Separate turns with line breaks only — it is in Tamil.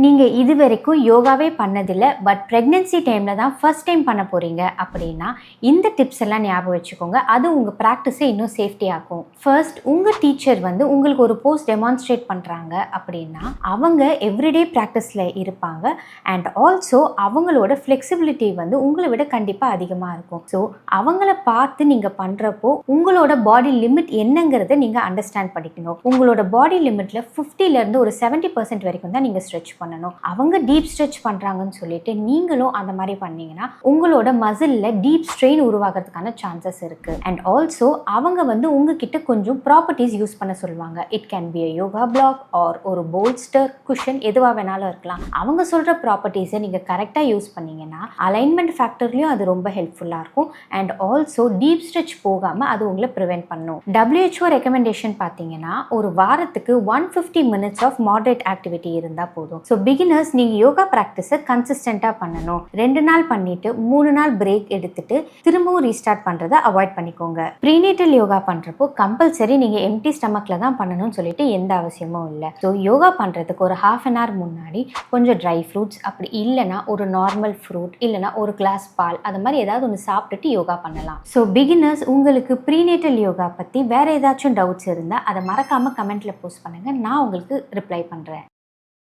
நீங்கள் இது வரைக்கும் யோகாவே பண்ணதில்லை, பட் ப்ரெக்னென்சி டைமில் தான் ஃபர்ஸ்ட் டைம் பண்ண போகிறீங்க அப்படின்னா இந்த டிப்ஸ் எல்லாம் ஞாபகம் வச்சுக்கோங்க. அது உங்கள் ப்ராக்டிஸை இன்னும் சேஃப்டியாக்கும். ஃபர்ஸ்ட், உங்கள் டீச்சர் வந்து உங்களுக்கு ஒரு போஸ் டெமான்ஸ்ட்ரேட் பண்ணுறாங்க அப்படின்னா அவங்க எவ்ரிடே ப்ராக்டிஸில் இருப்பாங்க. அண்ட் ஆல்சோ அவங்களோட ஃப்ளெக்சிபிலிட்டி வந்து உங்களை விட கண்டிப்பாக அதிகமாக இருக்கும். ஸோ அவங்கள பார்த்து நீங்கள் பண்ணுறப்போ உங்களோட பாடி லிமிட் என்னங்கிறத நீங்கள் அண்டர்ஸ்டாண்ட் பண்ணிக்கணும். உங்களோட பாடி லிமிட்டில் 50லேருந்து ஒரு 70% வரைக்கும் தான் நீங்கள் ஸ்ட்ரெச் பண்ணணும். அவங்க டீப் ஸ்ட்ரெச் பண்றாங்கன்னு சொல்லிட்டு நீங்களும் அந்த மாதிரி பண்ணீங்கன்னா உங்களோட மசில்ல டீப் ஸ்ட்ரெயின் உருவாகிறதுக்கான சான்சஸ் இருக்கு. அண்ட் ஆல்சோ அவங்க வந்து உங்ககிட்ட கொஞ்சம் ப்ராப்பர்ட்டிஸ் யூஸ் பண்ண சொல்லுவாங்க. It can be a yoga block or ஒரு போல்ஸ்டர் குஷன், எதுவாக வேணாலும் இருக்கலாம். அவங்க சொல்ற ப்ராப்பர்ட்டிஸை நீங்க கரெக்டா யூஸ் பண்ணீங்கன்னா அலைன்மெண்ட் ஃபேக்டர்லயும் அது ரொம்ப ஹெல்ப்ஃபுல்லா இருக்கும். அண்ட் ஆல்சோ டீப் ஸ்ட்ரெச் போகாம அது உங்களை ப்ரிவென்ட் பண்ணும். WHO ரெக்கமெண்டேஷன் பார்த்தீங்கன்னா ஒரு வாரத்துக்கு 150 மினிட்ஸ் ஆஃப் மாடரேட் ஆக்டிவிட்டி இருந்தா போதும். ஸோ பிகினர்ஸ் நீங்கள் யோகா ப்ராக்டிஸை கன்சிஸ்டண்ட்டாக பண்ணணும். 2 நாள் பண்ணிட்டு 3 நாள் பிரேக் எடுத்துட்டு திரும்பவும் ரீஸ்டார்ட் பண்ணுறதை அவாய்ட் பண்ணிக்கோங்க. ப்ரீனேட்டல் யோகா பண்ணுறப்போ கம்பல்சரி நீங்கள் எம்டி ஸ்டமக்கில் தான் பண்ணணும்னு சொல்லிட்டு எந்த அவசியமும் இல்லை. ஸோ யோகா பண்ணுறதுக்கு ஒரு ½ அன் ஹவர் முன்னாடி கொஞ்சம் ட்ரை ஃப்ரூட்ஸ், அப்படி இல்லைனா ஒரு நார்மல் ஃப்ரூட், இல்லைனா ஒரு கிளாஸ் பால், அது மாதிரி ஏதாவது ஒன்று சாப்பிட்டுட்டு யோகா பண்ணலாம். ஸோ பிகினர்ஸ் உங்களுக்கு ப்ரீனேட்டல் யோகா பற்றி வேறு ஏதாச்சும் டவுட்ஸ் இருந்தால் அதை மறக்காமல் கமெண்ட்டில் போஸ்ட் பண்ணுங்கள். நான் உங்களுக்கு ரிப்ளை பண்ணுறேன்.